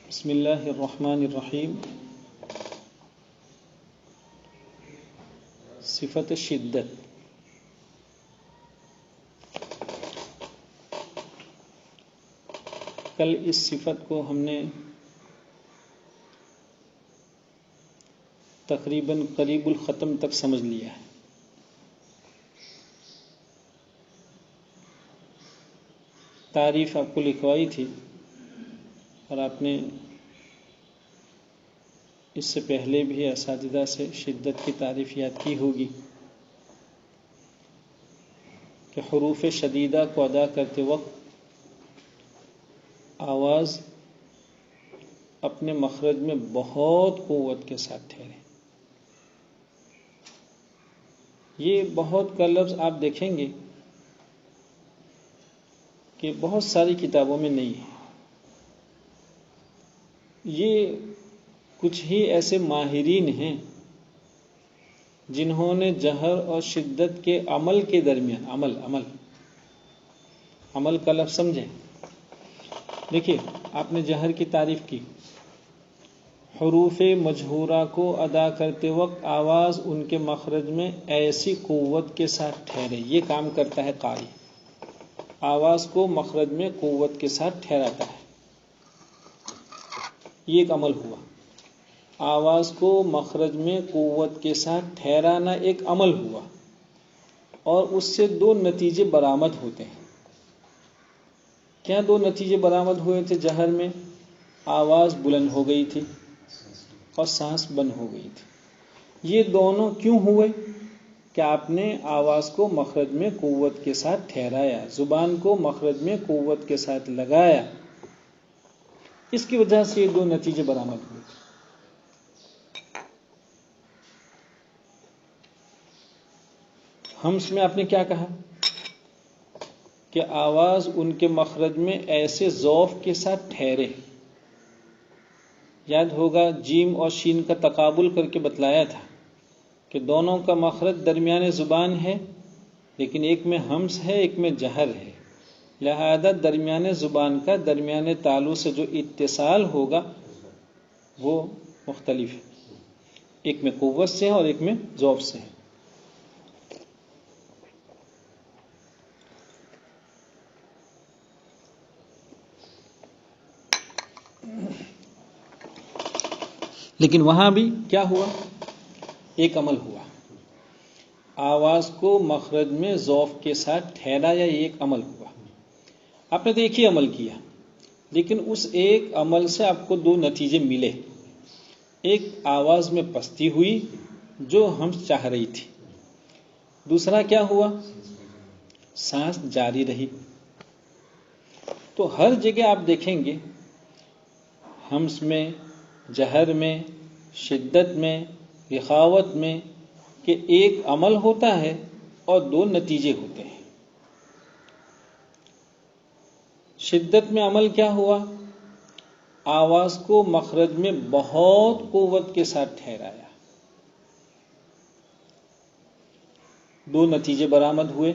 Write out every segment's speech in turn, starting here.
بسم اللہ الرحمن الرحیم. صفت شدت. کل اس صفت کو ہم نے تقریباً قریب الختم تک سمجھ لیا ہے. تعریف آپ کو لکھوائی تھی اور آپ نے اس سے پہلے بھی اساتذہ سے شدت کی تعریف یاد کی ہوگی کہ حروف شدیدہ کو ادا کرتے وقت آواز اپنے مخرج میں بہت قوت کے ساتھ ٹھہرے. یہ بہت کا لفظ آپ دیکھیں گے کہ بہت ساری کتابوں میں نہیں ہے. یہ کچھ ہی ایسے ماہرین ہیں جنہوں نے جہر اور شدت کے عمل کے درمیان عمل کا لفظ سمجھیں. دیکھیے آپ نے جہر کی تعریف کی. حروف مجہورہ کو ادا کرتے وقت آواز ان کے مخرج میں ایسی قوت کے ساتھ ٹھہرے. یہ کام کرتا ہے قاری. آواز کو مخرج میں قوت کے ساتھ ٹھہراتا ہے. یہ ایک عمل ہوا. آواز کو مخرج میں قوت کے ساتھ ٹھہرانا ایک عمل ہوا اور اس سے دو نتیجے برآمد ہوتے ہیں. کیا دو نتیجے برآمد ہوئے تھے؟ جہر میں آواز بلند ہو گئی تھی اور سانس بند ہو گئی تھی. یہ دونوں کیوں ہوئے؟ کہ آپ نے آواز کو مخرج میں قوت کے ساتھ ٹھہرایا، زبان کو مخرج میں قوت کے ساتھ لگایا. اس کی وجہ سے یہ دو نتیجے برآمد ہوئے. ہمس میں آپ نے کیا کہا کہ آواز ان کے مخرج میں ایسے ذوف کے ساتھ ٹھہرے. یاد ہوگا جیم اور شین کا تقابل کر کے بتلایا تھا کہ دونوں کا مخرج درمیان زبان ہے، لیکن ایک میں ہمس ہے ایک میں جہر ہے. لہذا درمیان زبان کا درمیان تالو سے جو اتصال ہوگا وہ مختلف ہے. ایک میں قوت سے ہے اور ایک میں ذوف سے ہے. لیکن وہاں بھی کیا ہوا؟ ایک عمل ہوا. آواز کو مخرج میں ذوف کے ساتھ ٹھہرایا. یہ ایک عمل ہوا. آپ نے تو ایک ہی عمل کیا، لیکن اس ایک عمل سے آپ کو دو نتیجے ملے. ایک آواز میں پستی ہوئی جو ہم چاہ رہی تھی. دوسرا کیا ہوا؟ سانس جاری رہی. تو ہر جگہ آپ دیکھیں گے ہمس میں، جہر میں، شدت میں، رخاوت میں کہ ایک عمل ہوتا ہے اور دو نتیجے ہوتے ہیں. شدت میں عمل کیا ہوا؟ آواز کو مخرج میں بہت قوت کے ساتھ ٹھہرایا. دو نتیجے برآمد ہوئے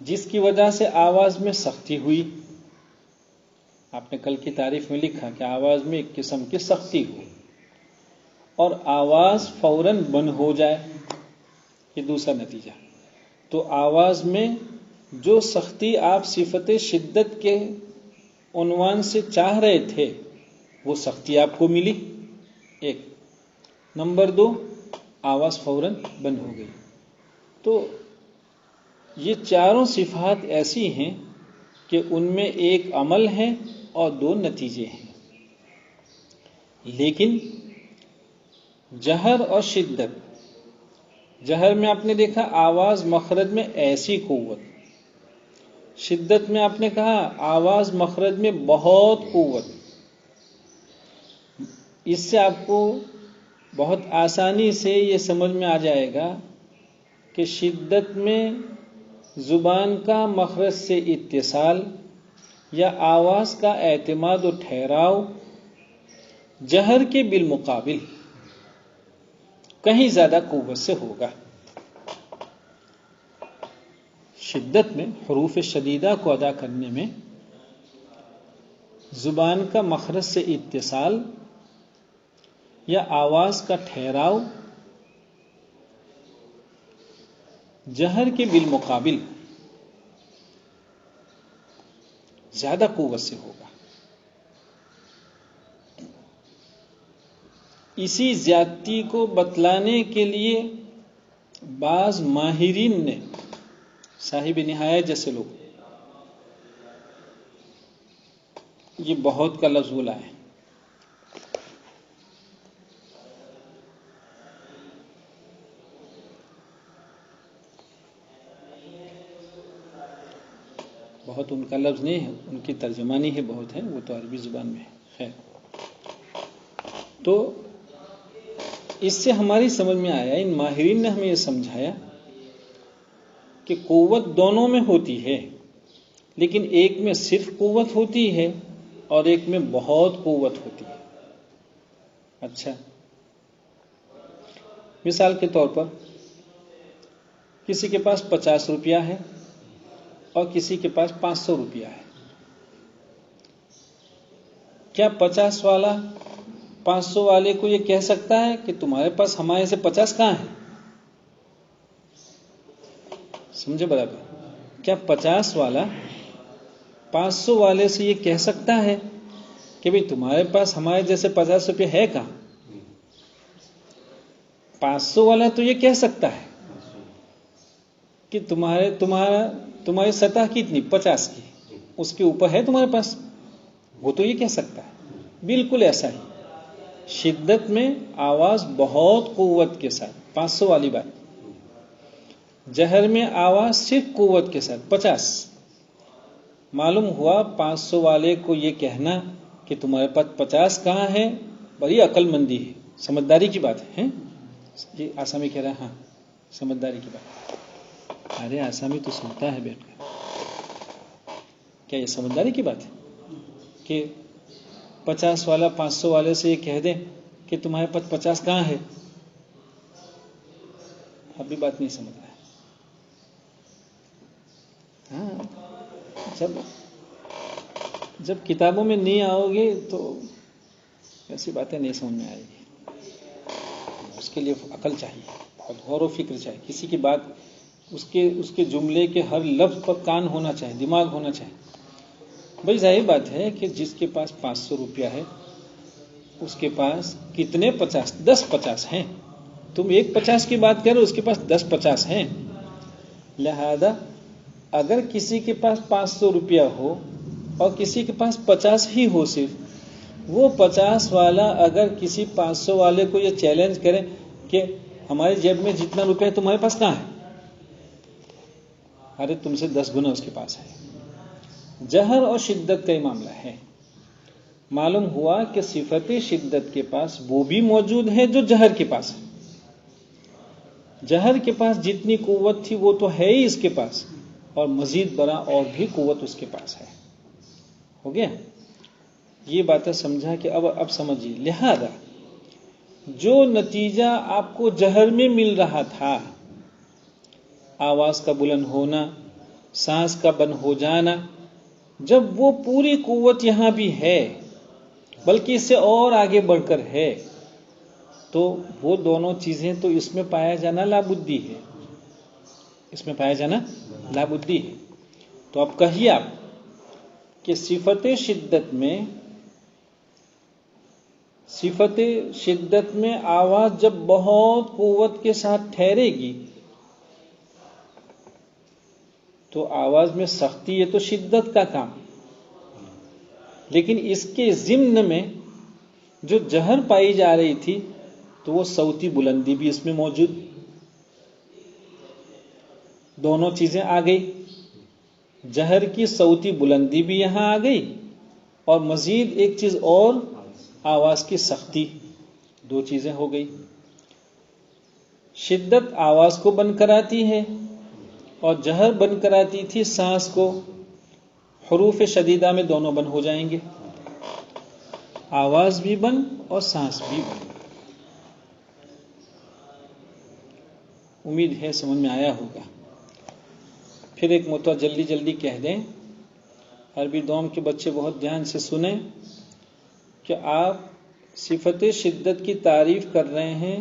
جس کی وجہ سے آواز میں سختی ہوئی. آپ نے کل کی تعریف میں لکھا کہ آواز میں ایک قسم کی سختی ہو اور آواز فوراً بند ہو جائے. یہ دوسرا نتیجہ. تو آواز میں جو سختی آپ صفت شدت کے عنوان سے چاہ رہے تھے وہ سختی آپ کو ملی. ایک نمبر دو، آواز فوراً بند ہو گئی. تو یہ چاروں صفات ایسی ہیں کہ ان میں ایک عمل ہے اور دو نتیجے ہیں. لیکن جہر اور شدت، جہر میں آپ نے دیکھا آواز مخرج میں ایسی قوت، شدت میں آپ نے کہا آواز مخرج میں بہت قوت. اس سے آپ کو بہت آسانی سے یہ سمجھ میں آ جائے گا کہ شدت میں زبان کا مخرج سے اتصال یا آواز کا اعتماد و ٹھہراؤ جہر کے بالمقابل کہیں زیادہ قوت سے ہوگا. شدت میں، حروف شدیدہ کو ادا کرنے میں زبان کا مخرج سے اتصال یا آواز کا ٹھہراؤ جہر کے بالمقابل زیادہ قوت سے ہوگا. اسی زیادتی کو بتلانے کے لیے بعض ماہرین نے، صاحب نہایہ جیسے لوگ، یہ بہت کا لفظ بولا ہے. بہت ان کا لفظ نہیں ہے، ان کی ترجمانی ہے، بہت ہے، وہ تو عربی زبان میں ہے. خیر، تو اس سے ہماری سمجھ میں آیا، ان ماہرین نے ہمیں یہ سمجھایا کہ قوت دونوں میں ہوتی ہے، لیکن ایک میں صرف قوت ہوتی ہے اور ایک میں بہت قوت ہوتی ہے. اچھا، مثال کے طور پر کسی کے پاس 50 روپیہ ہے اور کسی کے پاس 500 روپیہ ہے. کیا 50 والا 500 والے کو یہ کہہ سکتا ہے کہ تمہارے پاس ہمارے سے 50 کہاں ہے؟ سمجھے برابر؟ کیا 50 والا 500 والے سے یہ کہہ سکتا ہے کہ بھئی تمہارے پاس ہمارے جیسے 50 روپے ہے کہاں؟ 500 والا تو یہ کہہ سکتا ہے کہ تمہاری سطح کتنی 50 کی، اس کے اوپر ہے تمہارے پاس، وہ تو یہ کہہ سکتا ہے. بالکل ایسا ہی شدت میں آواز بہت قوت کے ساتھ 500 والی بات، جہر میں آواز صرف قوت کے ساتھ 50. معلوم ہوا 500 والے کو یہ کہنا کہ تمہارے پاس 50 کہاں ہے، بڑی عقل مندی ہے، سمجھداری کی بات ہے. یہ آسامی کہہ رہا ہے، ہاں سمجھداری کی بات. ارے آسامی تو سنتا ہے بیٹھ کر، کیا یہ سمجھداری کی بات ہے کہ 50 والا 500 والے سے یہ کہہ دیں کہ تمہارے پاس 50 کہاں ہے؟ اب بھی بات نہیں سمجھ رہا ہے. ہاں، جب کتابوں میں نہیں آؤ گے تو ایسی باتیں نہیں سمجھ میں آئے گی. اس کے لیے عقل چاہیے، بہت غور و فکر چاہیے. کسی کی بات، اس کے جملے کے ہر لفظ پر کان ہونا چاہیے، دماغ ہونا چاہیے. بھائی ظاہر بات ہے کہ جس کے پاس 500 روپیہ ہے اس کے پاس کتنے 50؟ 10 50 ہیں. تم ایک 50 کی بات کرو، اس کے پاس 10 50 ہیں. لہذا اگر کسی کے پاس 500 روپیہ ہو اور کسی کے پاس 50 ہی ہو صرف، وہ 50 والا اگر کسی 500 والے کو یہ چیلنج کرے کہ ہمارے جیب میں جتنا روپیہ ہے تمہارے پاس کہاں ہے، ارے تم سے 10 گنا اس کے پاس ہے. جہر اور شدت کا یہ معاملہ ہے. معلوم ہوا کہ صفت شدت کے پاس وہ بھی موجود ہے جو جہر کے پاس ہے. جہر کے پاس جتنی قوت تھی وہ تو ہے ہی اس کے پاس، اور مزید برآں اور بھی قوت اس کے پاس ہے. ہو گیا؟ یہ باتیں سمجھا کہ اب سمجھیے. لہذا جو نتیجہ آپ کو جہر میں مل رہا تھا، آواز کا بلند ہونا، سانس کا بند ہو جانا، جب وہ پوری قوت یہاں بھی ہے بلکہ اس سے اور آگے بڑھ کر ہے، تو وہ دونوں چیزیں تو اس میں پایا جانا لابدی ہے، اس میں پایا جانا لابدی ہے. تو اب کہیے آپ کہ صفت شدت میں آواز جب بہت قوت کے ساتھ ٹھہرے گی تو آواز میں سختی، یہ تو شدت کا کام. لیکن اس کے ضمن میں جو جہر پائی جا رہی تھی تو وہ صوتی بلندی بھی اس میں موجود، دونوں چیزیں آ گئی. جہر کی صوتی بلندی بھی یہاں آ گئی اور مزید ایک چیز اور، آواز کی سختی. دو چیزیں ہو گئی. شدت آواز کو بند کراتی ہے اور جہر بند کراتی تھی سانس کو. حروف شدیدہ میں دونوں بند ہو جائیں گے، آواز بھی بند اور سانس بھی بند. امید ہے سمجھ میں آیا ہوگا. پھر ایک مرتبہ جلدی کہہ دیں، عربی دوم کے بچے بہت دھیان سے سنیں کہ آپ صفت شدت کی تعریف کر رہے ہیں،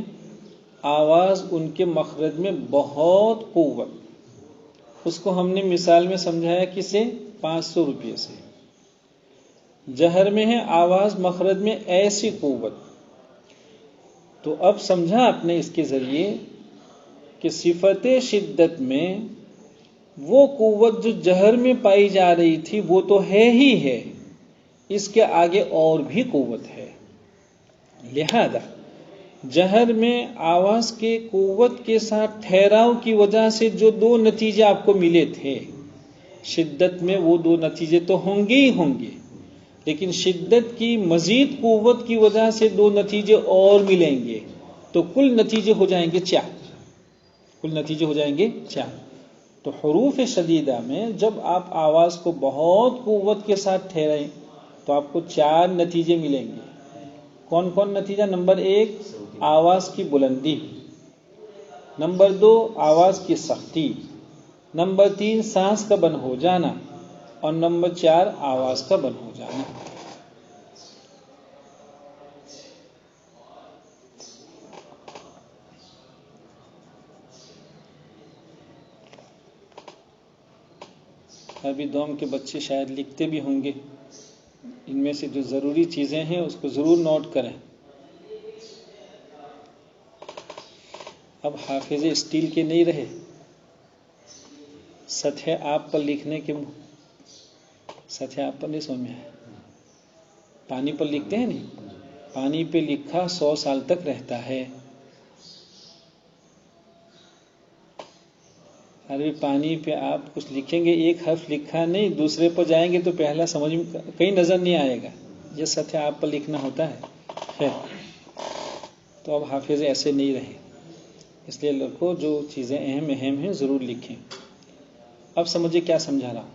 آواز ان کے مخرج میں بہت قوت. اس کو ہم نے مثال میں سمجھایا کسے؟ 500 روپے سے. جہر میں ہے آواز مخرج میں ایسی قوت. تو اب سمجھا آپ نے اس کے ذریعے کہ صفت شدت میں وہ قوت جو جہر میں پائی جا رہی تھی وہ تو ہے ہی ہے، اس کے آگے اور بھی قوت ہے. لہذا جہر میں آواز کے قوت کے ساتھ ٹھہراؤ کی وجہ سے جو 2 نتیجے آپ کو ملے تھے، شدت میں وہ 2 نتیجے تو ہوں گے ہی ہوں گے، لیکن شدت کی مزید قوت کی وجہ سے 2 نتیجے اور ملیں گے، تو کل نتیجے ہو جائیں گے 4. کل نتیجے ہو جائیں گے 4. تو حروف شدیدہ میں جب آپ آواز کو بہت قوت کے ساتھ ٹھہرائیں تو آپ کو 4 نتیجے ملیں گے. کون کون نتیجہ؟ نمبر 1 آواز کی بلندی، نمبر 2 آواز کی سختی، نمبر 3 سانس کا بند ہو جانا، اور نمبر 4 آواز کا بند ہو جانا. عربی دوم کے بچے شاید لکھتے بھی ہوں گے، ان میں سے جو ضروری چیزیں ہیں اس کو ضرور نوٹ کریں. اب حافظ اسٹیل کے نہیں رہے، سطح آپ پر لکھنے کے سطح آپ پر نہیں سمجھ میں ہے. پانی پر لکھتے ہیں نہیں، پانی پہ لکھا 100 سال تک رہتا ہے. عربی پانی پہ آپ کچھ لکھیں گے، ایک حرف لکھا نہیں، دوسرے پر جائیں گے تو پہلا سمجھ میں کہیں نظر نہیں آئے گا. یہ سطح آپ پر لکھنا ہوتا ہے. تو اب حافظ ایسے نہیں رہے، اس لیے لڑکوں جو چیزیں اہم ہیں ضرور لکھیں. اب سمجھے کیا سمجھا رہا ہوں.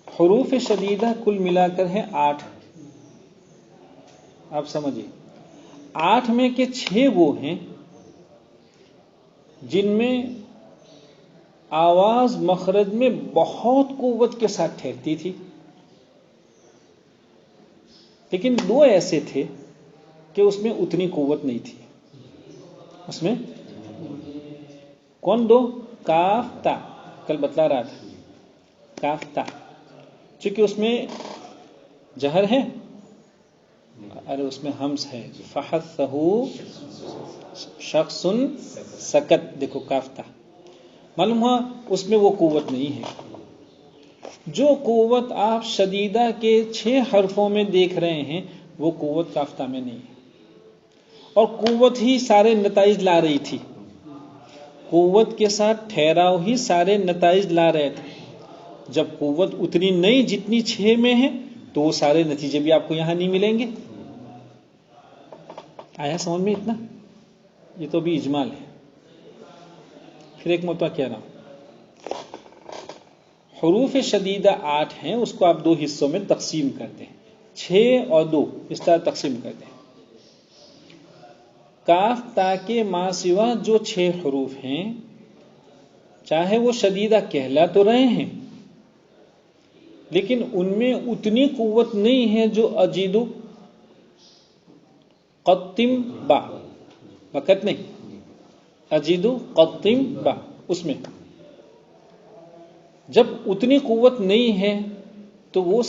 حروف شدیدہ کل ملا کر ہے 8. آپ سمجھے 8 میں کے 6 وہ ہیں جن میں آواز مخرج میں بہت قوت کے ساتھ ٹھہرتی تھی، لیکن 2 ایسے تھے کہ اس میں اتنی قوت نہیں تھی. اس میں کون 2؟ کاف تا، کل بتلا رہا تھا. کاف تا چونکہ اس میں جہر ہے، ارے اس میں ہمس ہے. فحثہ شخص سکت، دیکھو کاف تا، معلوم ہوا اس میں وہ قوت نہیں ہے. جو قوت آپ شدیدہ کے 6 حرفوں میں دیکھ رہے ہیں وہ قوت کافتہ میں نہیں ہے. اور قوت ہی سارے نتائج لا رہی تھی، قوت کے ساتھ ٹھہراؤ ہی سارے نتائج لا رہے تھے. جب قوت اتنی نہیں جتنی 6 میں ہے تو وہ سارے نتیجے بھی آپ کو یہاں نہیں ملیں گے. آیا سمجھ میں اتنا؟ یہ تو بھی اجمال ہے. پھر ایک مرتبہ کہہ رہا ہوں، حروف شدیدہ 8 ہیں، اس کو آپ 2 حصوں میں تقسیم کرتے ہیں، 6 اور 2 اس طرح تقسیم کرتے ہیں. کاف تا کے ماں سوا جو 6 حروف ہیں، چاہے وہ شدیدہ کہلا تو رہے ہیں لیکن ان میں اتنی قوت نہیں ہے جو اجید قطم با، وقت نہیں، اجید قطم با، اس میں جب اتنی قوت نہیں ہے تو وہ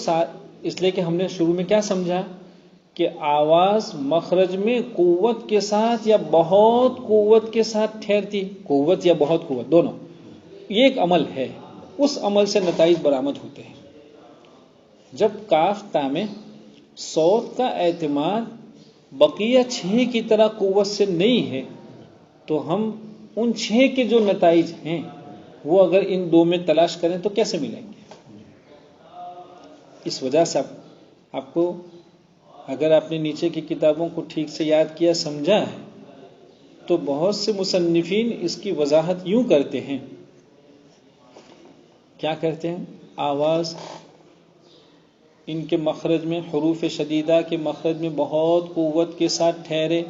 اس لیے کہ ہم نے شروع میں کیا سمجھا کہ آواز مخرج میں قوت کے ساتھ یا بہت قوت کے ساتھ ٹھہرتی، قوت یا بہت قوت دونوں، یہ ایک عمل ہے، اس عمل سے نتائج برآمد ہوتے ہیں. جب کاف تا میں صوت کا اعتماد بقیہ 6 کی طرح قوت سے نہیں ہے تو ہم ان 6 کے جو نتائج ہیں وہ اگر ان 2 میں تلاش کریں تو کیسے ملیں گے؟ اس وجہ سے آپ کو اگر آپ نے نیچے کی کتابوں کو ٹھیک سے یاد کیا سمجھا ہے تو بہت سے مصنفین اس کی وضاحت یوں کرتے ہیں. کیا کرتے ہیں؟ آواز ان کے مخرج میں، حروف شدیدہ کے مخرج میں بہت قوت کے ساتھ ٹھہرے،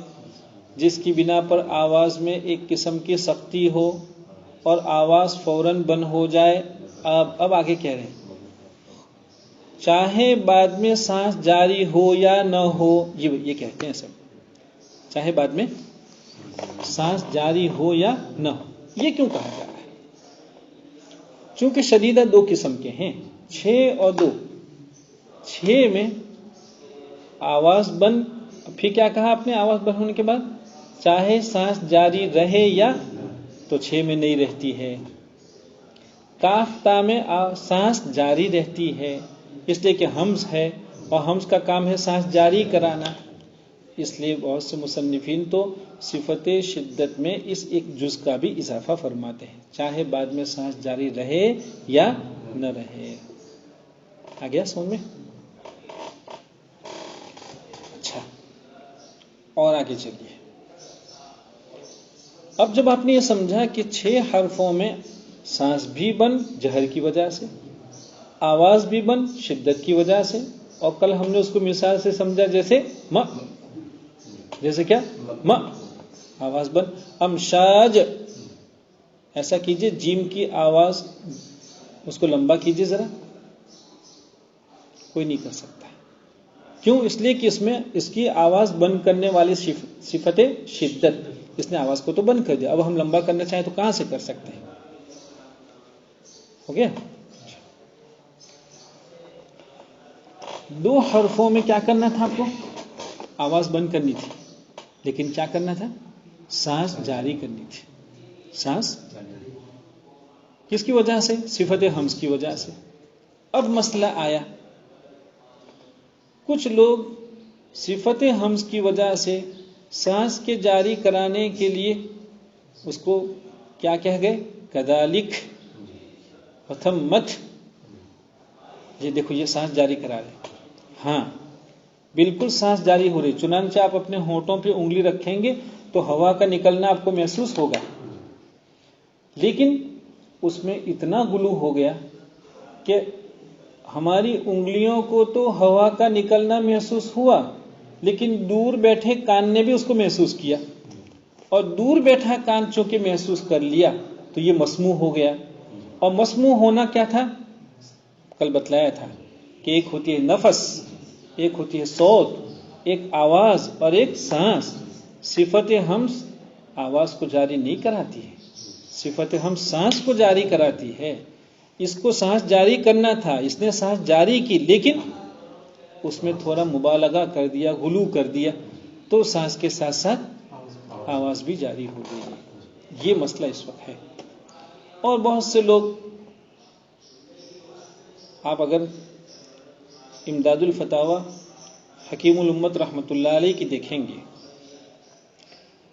جس کی بنا پر آواز میں ایک قسم کی سختی ہو اور آواز فوراً بند ہو جائے. اب آگے کہہ رہے ہیں چاہے بعد میں سانس جاری ہو یا نہ ہو، یہ کہتے ہیں سب، چاہے بعد میں سانس جاری ہو یا نہ ہو۔ یہ کیوں کہا جا رہا ہے؟ چونکہ شدیدہ دو قسم کے ہیں، 6 اور 2۔ 6 میں آواز بند، پھر کیا کہا آپ نے آواز بند ہونے کے بعد؟ چاہے سانس جاری رہے یا، تو 6 میں نہیں رہتی ہے۔ کاف تا میں سانس جاری رہتی ہے، اس لیے کہ حمز ہے، اور حمز کا کام ہے سانس جاری کرانا۔ اس لیے بہت سے مصنفین تو صفت شدت میں اس ایک جز کا بھی اضافہ فرماتے ہیں، چاہے بعد میں سانس جاری رہے یا نہ رہے۔ آ گیا سمجھ میں؟ اچھا، اور آگے چلیے۔ اب جب آپ نے یہ سمجھا کہ 6 حرفوں میں سانس بھی بند جہر کی وجہ سے، آواز بھی بند شدت کی وجہ سے، اور کل ہم نے اس کو مثال سے سمجھا جیسے م، جیسے کیا؟ م، آواز بند۔ امشاج، ایسا کیجئے جیم کی آواز اس کو لمبا کیجئے ذرا، کوئی نہیں کر سکتا۔ کیوں؟ اس لیے کہ اس میں اس کی آواز بند کرنے والی صفت شدت، اس نے آواز کو تو بند کر دیا، اب ہم لمبا کرنا چاہیں تو کہاں سے کر سکتے ہیں؟ ہو گیا؟ 2 حرفوں میں کیا کرنا تھا آپ کو؟ آواز بند کرنی تھی، لیکن کیا کرنا تھا؟ سانس جاری کرنی تھی۔ سانس کس کی وجہ سے؟ صفت حمز کی وجہ سے۔ اب مسئلہ آیا، کچھ لوگ صفت حمز کی وجہ سے سانس کے جاری کرانے کے لیے اس کو کیا کہہ گئے؟ کذالک وتمت، یہ دیکھو یہ سانس جاری کرا رہے، ہاں بالکل سانس جاری ہو رہی، چنانچہ آپ اپنے ہونٹوں پہ انگلی رکھیں گے تو ہوا کا نکلنا آپ کو محسوس ہوگا، لیکن اس میں اتنا غلو ہو گیا کہ ہماری انگلیوں کو تو ہوا کا نکلنا محسوس ہوا، لیکن دور بیٹھے کان نے بھی اس کو محسوس کیا، اور دور بیٹھا کان چونکہ محسوس کر لیا تو یہ مسموع ہو گیا۔ اور مسموع ہونا کیا تھا؟ کل بتلایا تھا کہ ایک ہوتی ہے نفس، ایک ہوتی ہے صوت، ایک آواز اور ایک سانس۔ صفت حمز آواز کو جاری نہیں کراتی ہے، صفت حمز سانس کو جاری کراتی ہے۔ اس کو سانس جاری کرنا تھا، اس نے سانس جاری کی، لیکن اس میں تھوڑا مبالغہ کر دیا، غلو کر دیا، تو سانس کے ساتھ ساتھ آواز بھی جاری ہو گئی۔ یہ مسئلہ اس وقت ہے۔ اور بہت سے لوگ، آپ اگر امداد الفتاوی حکیم الامت رحمۃ اللہ علیہ کی دیکھیں گے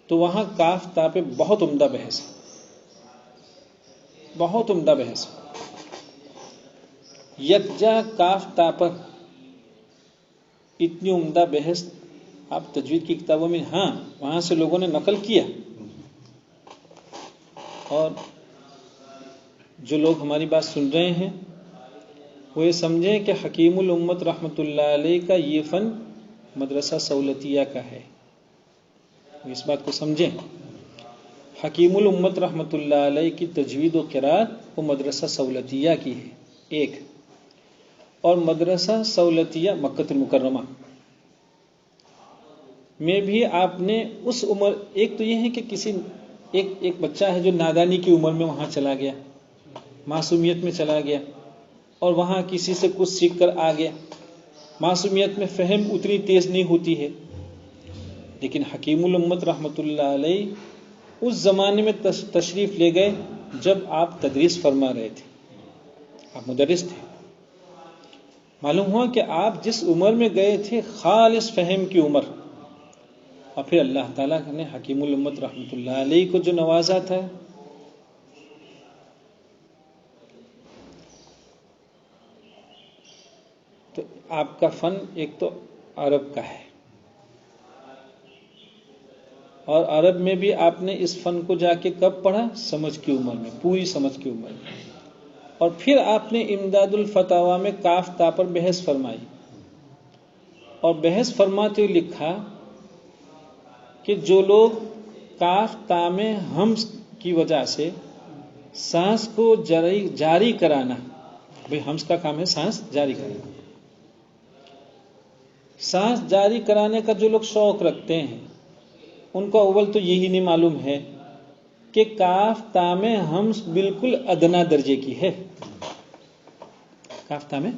تو وہاں کاف تا پہ بہت عمدہ بحث ہے، بہت عمدہ بحث ہے۔ یکجا کاف تا پر اتنی عمدہ بحث آپ تجوید کی کتابوں میں، ہاں وہاں سے لوگوں نے نقل کیا، اور جو لوگ ہماری بات سن رہے ہیں وہ یہ سمجھیں کہ حکیم الامت رحمۃ اللہ علیہ کا یہ فن مدرسہ سہولتیہ کا ہے، اس بات کو سمجھیں۔ حکیم الامت رحمۃ اللہ علیہ کی تجوید و قرات وہ مدرسہ سہولتیہ کی ہے ایک، اور مدرسہ سہولتیہ مکہ المکرمہ میں بھی آپ نے اس عمر، ایک تو یہ ہے کہ کسی ایک بچہ ہے جو نادانی کی عمر میں وہاں چلا گیا، معصومیت میں چلا گیا، اور وہاں کسی سے کچھ سیکھ کر آ گیا، معصومیت میں فہم اتنی تیز نہیں ہوتی ہے، لیکن حکیم الامت رحمۃ اللہ علیہ اس زمانے میں تشریف لے گئے جب آپ تدریس فرما رہے تھے، آپ مدرس تھے۔ معلوم ہوا کہ آپ جس عمر میں گئے تھے خالص فہم کی عمر، اور پھر اللہ تعالیٰ نے حکیم الامت رحمۃ اللہ علیہ کو جو نوازا تھا، تو آپ کا فن ایک تو عرب کا ہے، اور عرب میں بھی آپ نے اس فن کو جا کے کب پڑھا؟ سمجھ کی عمر میں، پوری سمجھ کی عمر میں، اور پھر آپ نے امداد الفتاوی میں کاف تا پر بحث فرمائی، اور بحث فرماتے ہوئے لکھا کہ جو لوگ کاف تا میں حمز کی وجہ سے سانس کو جاری کرانا، بھئی حمز کا کام ہے سانس جاری کرنا، سانس جاری کرانے کا جو لوگ شوق رکھتے ہیں ان کو اول تو یہی نہیں معلوم ہے کہ کاف تا میں ہمس بالکل ادنا درجے کی ہے. کاف تا میں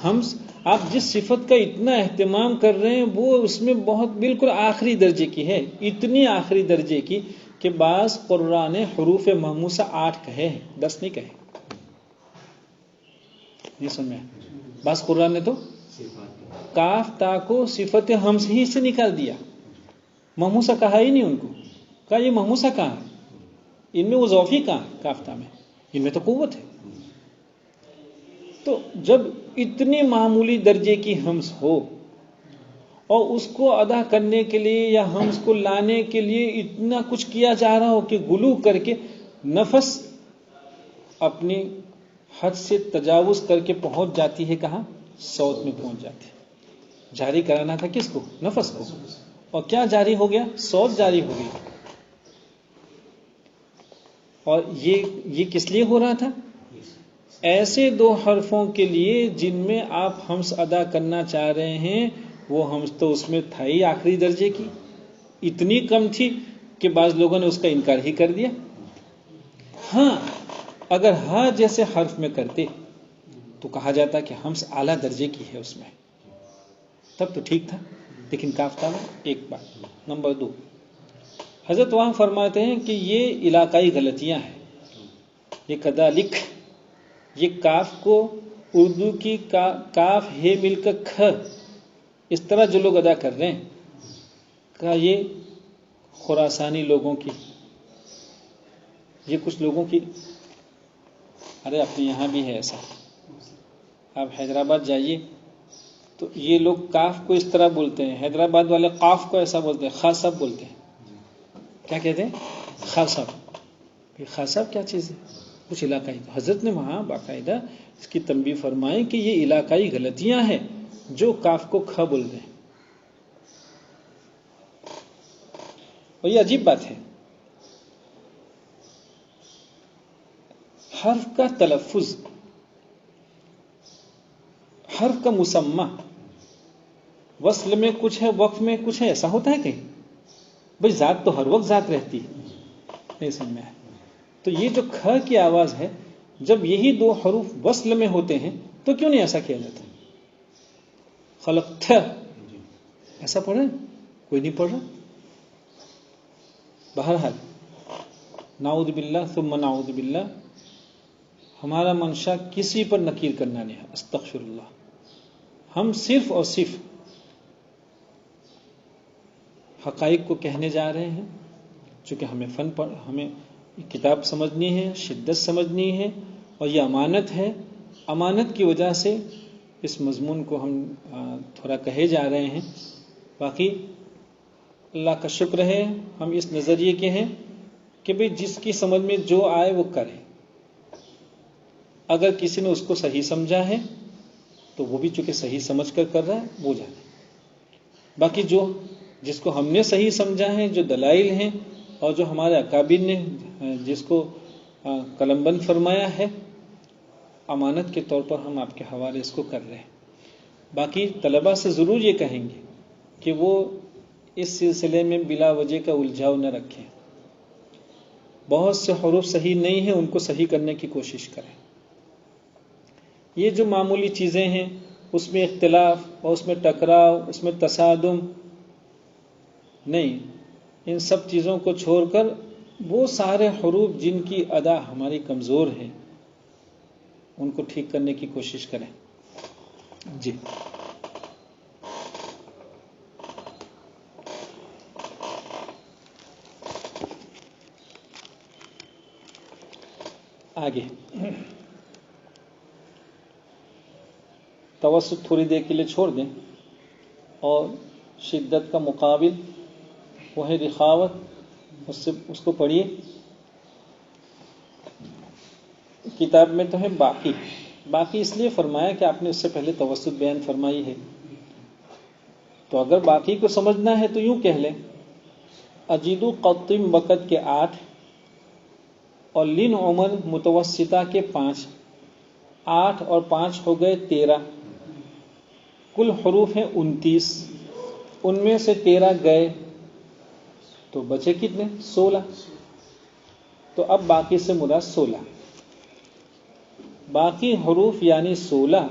ہمس آپ جس صفت کا اتنا اہتمام کر رہے ہیں وہ اس میں بہت بالکل آخری درجے کی ہے، اتنی آخری درجے کی کہ بعض قرآن نے حروف محموسہ 8 کہے ہیں، 10 نہیں کہے. نہیں سن میں بعض قرآن نے تو کاف تا کو صفت ہمس ہی سے نکال دیا، محموسہ کہا ہی نہیں ان کو. کہا یہ محموسہ کہاں ہے، ان میں وہ ضعفی کہاں ہے، کاف تا میں ان میں تو قوت ہے. تو جب اتنی معمولی درجے کی ہمس ہو اور اس کو ادا کرنے کے لیے یا ہمس کو لانے کے لیے اتنا کچھ کیا جا رہا ہو کہ غلو کر کے نفس اپنی حد سے تجاوز کر کے پہنچ جاتی ہے، کہاں؟ صوت میں پہنچ جاتی ہے. جاری کرانا تھا کس کو؟ نفس کو. اور کیا جاری ہو گیا؟ صوت جاری ہو گئی. اور یہ کس لیے ہو رہا تھا؟ ایسے 2 حرفوں کے لیے جن میں آپ ہمس ادا کرنا چاہ رہے ہیں وہ ہمس تو اس میں تھا ہی آخری درجے کی، اتنی کم تھی کہ بعض لوگوں نے اس کا انکار ہی کر دیا. ہاں اگر ہاں جیسے حرف میں کرتے تو کہا جاتا کہ ہمس اعلیٰ درجے کی ہے اس میں، تب تو ٹھیک تھا. لیکن کاف تا میں ایک بات. نمبر 2، حضرت وہاں فرماتے ہیں کہ یہ علاقائی غلطیاں ہیں. یہ کذالک، یہ کاف کو اردو کی کاف ہے مل کر کھ اس طرح جو لوگ ادا کر رہے ہیں، کہا یہ خراسانی لوگوں کی، یہ کچھ لوگوں کی، ارے اپنے یہاں بھی ہے ایسا. آپ حیدرآباد جائیے تو یہ لوگ کاف کو اس طرح بولتے ہیں، حیدرآباد والے قاف کو ایسا بولتے ہیں، خا صاحب بولتے ہیں. کیا کہتے ہیں؟ خا صاحب. خا صاحب کیا چیز ہے؟ کچھ علاقائی. حضرت نے وہاں باقاعدہ اس کی تنبیہ فرمائی کہ یہ علاقائی غلطیاں ہیں جو کاف کو کھا بول رہے ہیں. اور یہ عجیب بات ہے، حرف کا تلفظ، حرف کا مسمہ وصل میں کچھ ہے، وقف میں کچھ ہے، ایسا ہوتا ہے کہیں؟ بھئی ذات تو ہر وقت ذات رہتی ہے. نہیں سمجھ میں آیا. تو یہ جو کھ کی آواز ہے جب یہی 2 حروف وصل میں ہوتے ہیں تو کیوں نہیں ایسا کیا جاتا؟ خلقت ایسا پڑھ رہے ہیں؟ کوئی نہیں پڑھ رہا. بہرحال نعوذ باللہ ثم نعوذ باللہ، ہمارا منشا کسی پر نکیر کرنا نہیں ہے. استغفر اللہ. ہم صرف اور صرف حقائق کو کہنے جا رہے ہیں، چونکہ ہمیں کتاب سمجھنی ہے، شدت سمجھنی ہے، اور یہ امانت ہے. امانت کی وجہ سے اس مضمون کو ہم تھوڑا کہے جا رہے ہیں. باقی اللہ کا شکر ہے ہم اس نظریے کے ہیں کہ بھئی جس کی سمجھ میں جو آئے وہ کرے. اگر کسی نے اس کو صحیح سمجھا ہے تو وہ بھی چونکہ صحیح سمجھ کر کر رہا ہے وہ جانے. باقی جس کو ہم نے صحیح سمجھا ہے، جو دلائل ہیں اور جو ہمارے اکابر نے جس کو قلم بند فرمایا ہے، امانت کے طور پر ہم آپ کے حوالے اس کو کر رہے ہیں. باقی طلباء سے ضرور یہ کہیں گے کہ وہ اس سلسلے میں بلا وجہ کا الجھاؤ نہ رکھیں. بہت سے حروف صحیح نہیں ہیں، ان کو صحیح کرنے کی کوشش کریں. یہ جو معمولی چیزیں ہیں اس میں اختلاف اور اس میں ٹکراؤ، اس میں تصادم نہیں. ان سب چیزوں کو چھوڑ کر وہ سارے حروف جن کی ادا ہماری کمزور ہے ان کو ٹھیک کرنے کی کوشش کریں. جی آگے توسط تھوڑی دیر کے لیے چھوڑ دیں اور شدت کا مقابل وہ ہے رخاوت، اس کو پڑھیے. کتاب میں تو ہے باقی اس لیے فرمایا کہ آپ نے اس سے پہلے توسط بیان فرمائی ہے. تو اگر باقی کو سمجھنا ہے تو یوں کہہ لیں اجیدو قطم وقت کے 8 اور لن عمر متوسطہ کے 5، 8 اور 5 ہو گئے 13. کل حروف ہیں 29، ان میں سے 13 گئے تو بچے کتنے؟ 16۔ تو اب باقی سے مراد 16، باقی حروف یعنی 16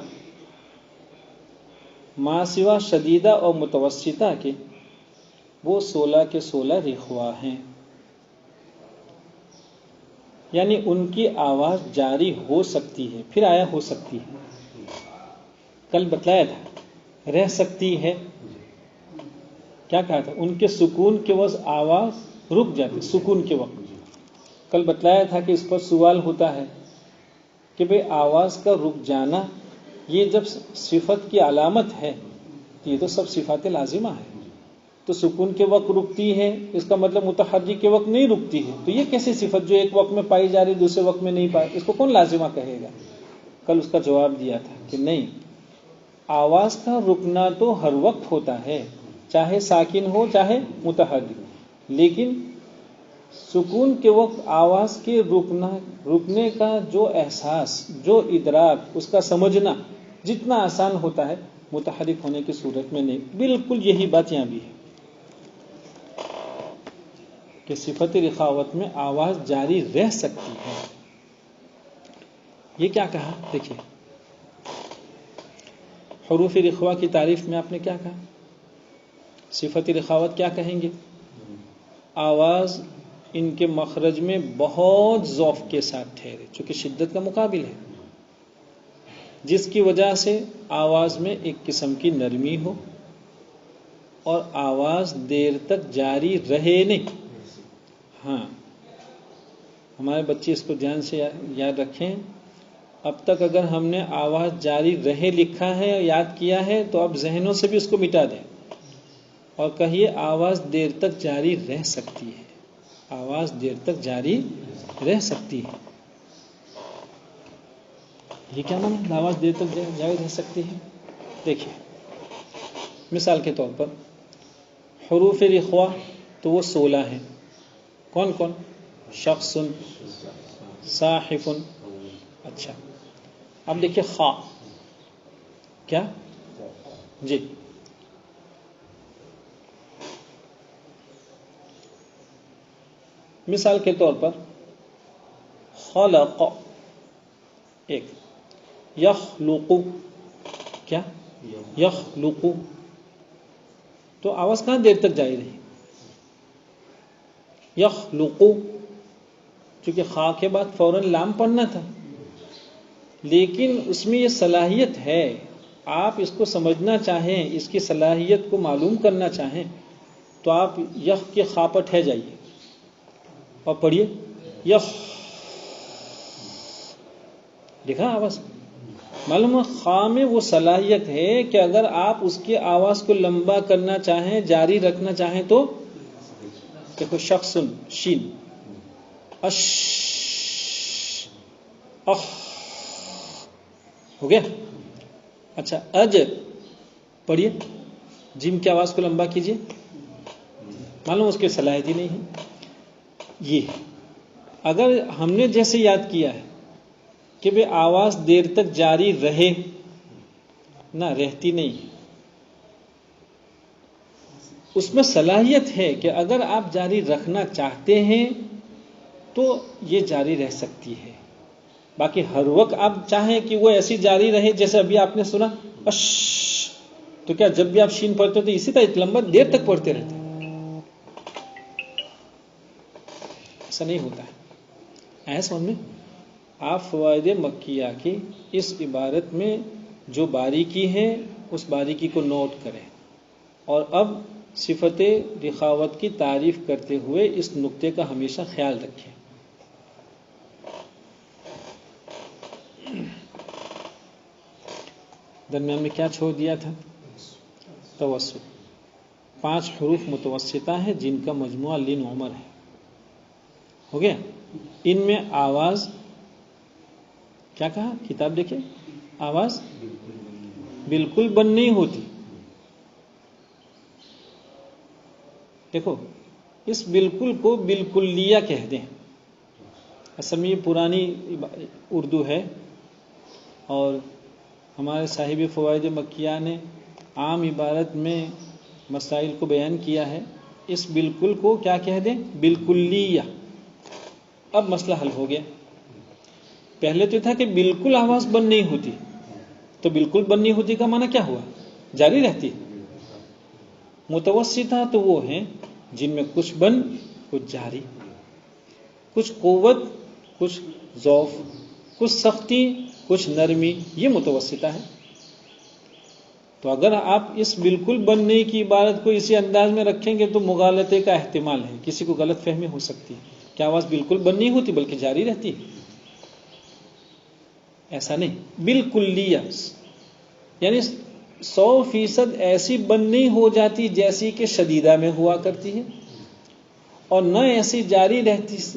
ما سوا شدیدہ اور متوسطہ کے، وہ 16 کے 16 رخوا ہیں، یعنی ان کی آواز جاری ہو سکتی ہے۔ پھر آیا ہو سکتی ہے، کل بتلایا تھا رہ سکتی ہے، کیا کہا تھا؟ ان کے سکون کے وقت آواز رک جاتی، سکون کے وقت۔ کل بتلایا تھا کہ اس پر سوال ہوتا ہے کہ بھئی آواز کا رک جانا یہ جب صفت کی علامت ہے تو یہ تو سب صفات لازمہ ہے، تو سکون کے وقت رکتی ہے، اس کا مطلب متحرک کے وقت نہیں رکتی ہے، تو یہ کیسی صفت جو ایک وقت میں پائی جا رہی دوسرے وقت میں نہیں پائی، اس کو کون لازمہ کہے گا؟ کل اس کا جواب دیا تھا کہ نہیں، آواز کا رکنا تو ہر وقت ہوتا ہے، چاہے ساکن ہو چاہے متحرک، لیکن سکون کے وقت آواز کے رکنے کا جو احساس، جو ادراک، اس کا سمجھنا جتنا آسان ہوتا ہے متحرک ہونے کی صورت میں نہیں۔ بالکل یہی بات یہاں بھی ہے کہ صفت رخاوت میں آواز جاری رہ سکتی ہے۔ یہ کیا کہا؟ دیکھیے حروف رخوا کی تعریف میں آپ نے کیا کہا؟ صفت رخاوت کیا کہیں گے؟ آواز ان کے مخرج میں بہت ذوف کے ساتھ ٹھہرے، چونکہ شدت کا مقابل ہے، جس کی وجہ سے آواز میں ایک قسم کی نرمی ہو اور آواز دیر تک جاری رہے نہیں۔ ہاں، ہمارے بچے اس کو دھیان سے یاد رکھیں، اب تک اگر ہم نے آواز جاری رہے لکھا ہے اور یاد کیا ہے تو اب ذہنوں سے بھی اس کو مٹا دیں اور کہیے آواز دیر تک جاری رہ سکتی ہے، آواز دیر تک جاری رہ سکتی ہے۔ یہ کیا معنی آواز دیر تک جاری رہ سکتی ہے؟ دیکھیے مثال کے طور پر حروف رخوا تو وہ 16 ہیں، کون کون؟ شخص، صاحف، اچھا اب دیکھیے خا، کیا؟ جی مثال کے طور پر خلق ایک، یخلق، کیا؟ یخلق، تو آواز کہاں دیر تک جاری رہی؟ یخلق، چونکہ خا کے بعد فوراً لام پڑھنا تھا، لیکن اس میں یہ صلاحیت ہے، آپ اس کو سمجھنا چاہیں، اس کی صلاحیت کو معلوم کرنا چاہیں تو آپ یخ کے خا پر ٹھہ جائیے اور پڑھیے یخ، دیکھا آواز؟ معلوم ہے خا میں وہ صلاحیت ہے کہ اگر آپ اس کی آواز کو لمبا کرنا چاہیں، جاری رکھنا چاہیں تو دیکھو شخص، شین، اش، اخ، ہو گیا؟ اچھا اج، پڑھیے جیم کی آواز کو لمبا کیجیے، معلوم اس کی صلاحیت ہی نہیں ہے۔ یہ اگر ہم نے جیسے یاد کیا ہے کہ بے آواز دیر تک جاری رہے، نہ رہتی نہیں، اس میں صلاحیت ہے کہ اگر آپ جاری رکھنا چاہتے ہیں تو یہ جاری رہ سکتی ہے، باقی ہر وقت آپ چاہیں کہ وہ ایسی جاری رہے جیسے ابھی آپ نے سنا اش، تو کیا جب بھی آپ شین پڑھتے تو اسی طرح لمبا دیر تک پڑھتے رہتے؟ ایسا نہیں ہوتا ہے۔ ایسا سمجھ میں آپ فوائد مکیہ کی اس عبارت میں جو باریکی ہے اس باریکی کو نوٹ کریں، اور اب صفت رخاوت کی تعریف کرتے ہوئے اس نقطے کا ہمیشہ خیال رکھیں۔ درمیان میں کیا چھوڑ دیا تھا؟ توسط، 5 حروف متوسطہ ہیں جن کا مجموعہ لن عمر ہے، ہو گیا؟ ان میں آواز کیا کہا؟ کتاب دیکھیں، آواز بالکل بند نہیں ہوتی۔ دیکھو اس بالکل کو بالکلیہ کہہ دیں، اصل میں یہ پرانی اردو ہے، اور ہمارے صاحب فوائد مکیہ نے عام عبارت میں مسائل کو بیان کیا ہے، اس بالکل کو کیا کہہ دیں؟ بالکلیہ۔ اب مسئلہ حل ہو گیا۔ پہلے تو تھا کہ بالکل آواز بند نہیں ہوتی، تو بالکل بند نہیں ہوتی کا معنی کیا ہوا؟ جاری رہتی۔ متوسطہ تو وہ ہیں جن میں کچھ بند کچھ جاری، کچھ قوت کچھ ضعف، کچھ سختی کچھ نرمی، یہ متوسطہ ہے۔ تو اگر آپ اس بالکل بننے کی عبارت کو اسی انداز میں رکھیں گے تو مغالطے کا احتمال ہے، کسی کو غلط فہمی ہو سکتی ہے کہ آواز بالکل بند نہیں ہوتی بلکہ جاری رہتی ہے۔ ایسا نہیں، بالکلیہ یعنی 100% ایسی بند نہیں ہو جاتی جیسی کہ شدیدہ میں ہوا کرتی ہے، اور نہ ایسی جاری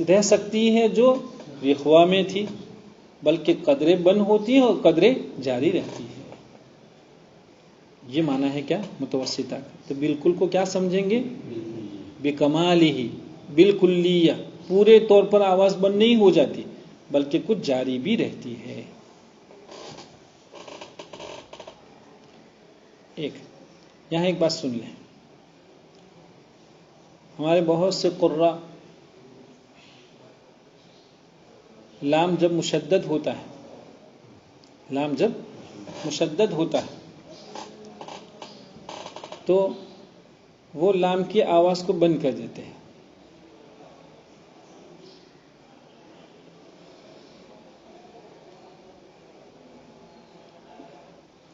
رہ سکتی ہے جو رخوہ میں تھی، بلکہ قدرے بند ہوتی ہے اور قدرے جاری رہتی ہے۔ یہ معنی ہے کیا؟ متوسطہ کا۔ تو بالکل کو کیا سمجھیں گے؟ بکمالہ، بالکلیہ، پورے طور پر آواز بند نہیں ہو جاتی بلکہ کچھ جاری بھی رہتی ہے۔ یہاں ایک بات سن لیں، ہمارے بہت سے قراء لام جب مشدد ہوتا ہے، لام جب مشدد ہوتا ہے تو وہ لام کی آواز کو بند کر دیتے ہیں۔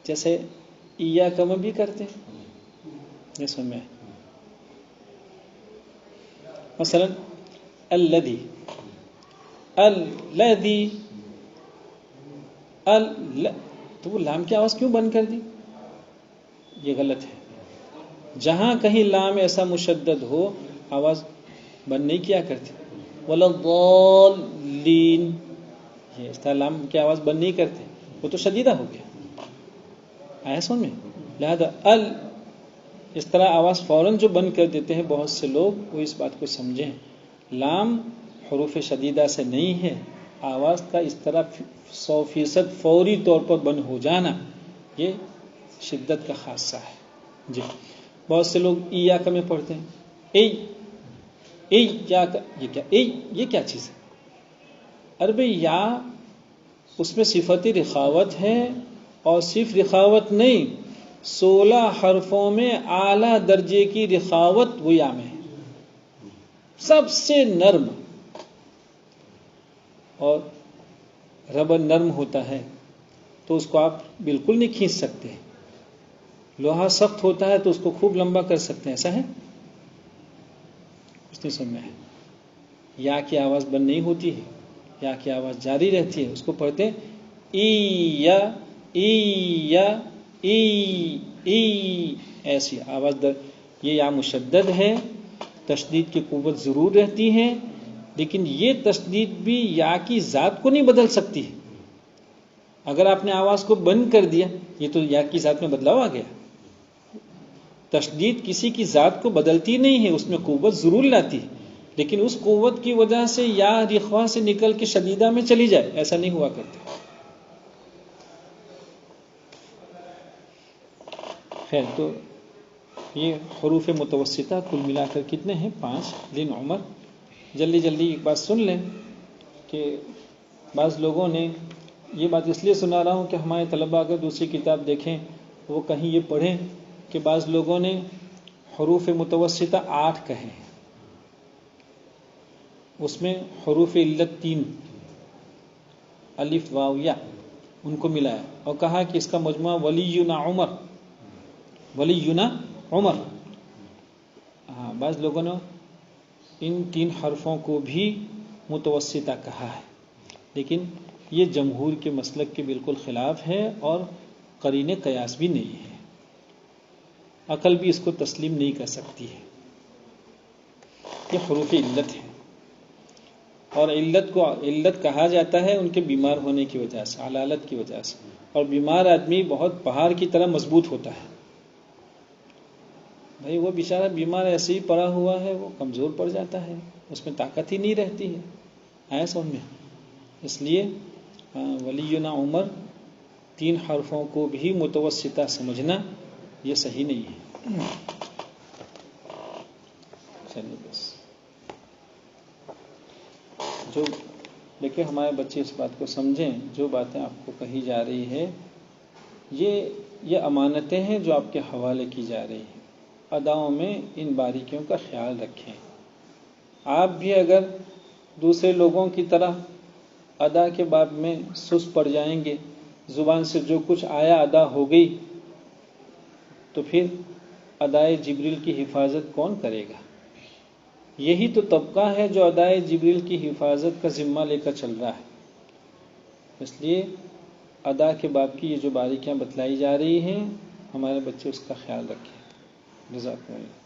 جیسے ایاک میں بھی کرتے ہیں، یہ سن میں مثلا الذی، الذی، تو وہ لام کی آواز کیوں بند کر دی؟ یہ غلط ہے۔ جہاں کہیں لام ایسا مشدد ہو آواز بند نہیں کیا کرتے۔ ولا الضالین، یہ اس طرح لام کی آواز بند نہیں کرتے، وہ تو شدیدہ ہو گیا، آیا سن میں؟ لہذا اس طرح آواز فوراً جو بند کر دیتے ہیں بہت سے لوگ، وہ اس بات کو سمجھیں لام حروف شدیدہ سے نہیں ہے، آواز کا اس طرح 100% فوری طور پر بند ہو جانا یہ شدت کا خاصہ ہے۔ جی، بہت سے لوگ ایاک میں پڑھتے ہیں، ایاک، یہ کیا چیز ہے؟ ارے بھئی یا اس میں صفت رخاوت ہے، اور صرف رخاوت نہیں، 16 حرفوں میں اعلیٰ درجے کی رخاوت وہ یا میں ہے، سب سے نرم، اور ربر نرم ہوتا ہے تو اس کو آپ بالکل نہیں کھینچ سکتے، لوہا سخت ہوتا ہے تو اس کو خوب لمبا کر سکتے ہیں، ایسا ہے؟ اس نے سمجھا ہے۔ یا کی آواز بند نہیں ہوتی ہے، یا کی آواز جاری رہتی ہے، اس کو پڑھتے ہیں ای، ایسی آواز یہ یا مشدد ہے، تشدید کی قوت ضرور رہتی ہے، لیکن یہ تشدید بھی یا کی ذات کو نہیں بدل سکتی۔ اگر آپ نے آواز کو بند کر دیا، یہ تو یا کی ذات میں بدلاؤ آ گیا۔ تشدید کسی کی ذات کو بدلتی نہیں ہے، اس میں قوت ضرور لاتی ہے، لیکن اس قوت کی وجہ سے یا رخوہ سے نکل کے شدیدہ میں چلی جائے، ایسا نہیں ہوا کرتا۔ خیر، تو یہ حروف متوسطہ کل ملا کر کتنے ہیں؟ 5۔ لیکن عمر جلدی ایک بات سن لیں کہ بعض لوگوں نے، یہ بات اس لیے سنا رہا ہوں کہ ہمارے طلباء اگر دوسری کتاب دیکھیں وہ کہیں یہ پڑھیں کہ بعض لوگوں نے حروف متوسطہ 8 کہے، اس میں حروف علت 3 الف واو یا ان کو ملایا اور کہا کہ اس کا مجموعہ ولینا عمر، ولینا عمر۔ ہاں، بعض لوگوں نے ان 3 حرفوں کو بھی متوسطہ کہا ہے، لیکن یہ جمہور کے مسلک کے بالکل خلاف ہے اور قرین قیاس بھی نہیں ہے، عقل بھی اس کو تسلیم نہیں کر سکتی ہے۔ یہ حروف علت ہے، اور علت کو علت کہا جاتا ہے ان کے بیمار ہونے کی وجہ سے، علالت کی وجہ سے، اور بیمار آدمی بہت پہاڑ کی طرح مضبوط ہوتا ہے۔ بھائی وہ بیچارہ بیمار ایسے ہی پڑا ہوا ہے، وہ کمزور پڑ جاتا ہے، اس میں طاقت ہی نہیں رہتی ہے، آیا سمجھ میں؟ اس لیے ولینا عمر 3 حرفوں کو بھی متوسطہ سمجھنا یہ صحیح نہیں ہے. چلیے بس جو دیکھیں ہمارے بچے اس بات کو سمجھیں، جو باتیں آپ کو کہی جا رہی ہے یہ امانتیں ہیں جو آپ کے حوالے کی جا رہی ہیں. اداؤں میں ان باریکیوں کا خیال رکھیں. آپ بھی اگر دوسرے لوگوں کی طرح ادا کے باب میں سست پڑ جائیں گے، زبان سے جو کچھ آیا ادا ہو گئی، تو پھر ادائے جبریل کی حفاظت کون کرے گا؟ یہی تو طبقہ ہے جو ادائے جبریل کی حفاظت کا ذمہ لے کر چل رہا ہے. اس لیے ادا کے باب کی یہ جو باریکیاں بتلائی جا رہی ہیں، ہمارے بچے اس کا خیال رکھیں. جزاک اللہ.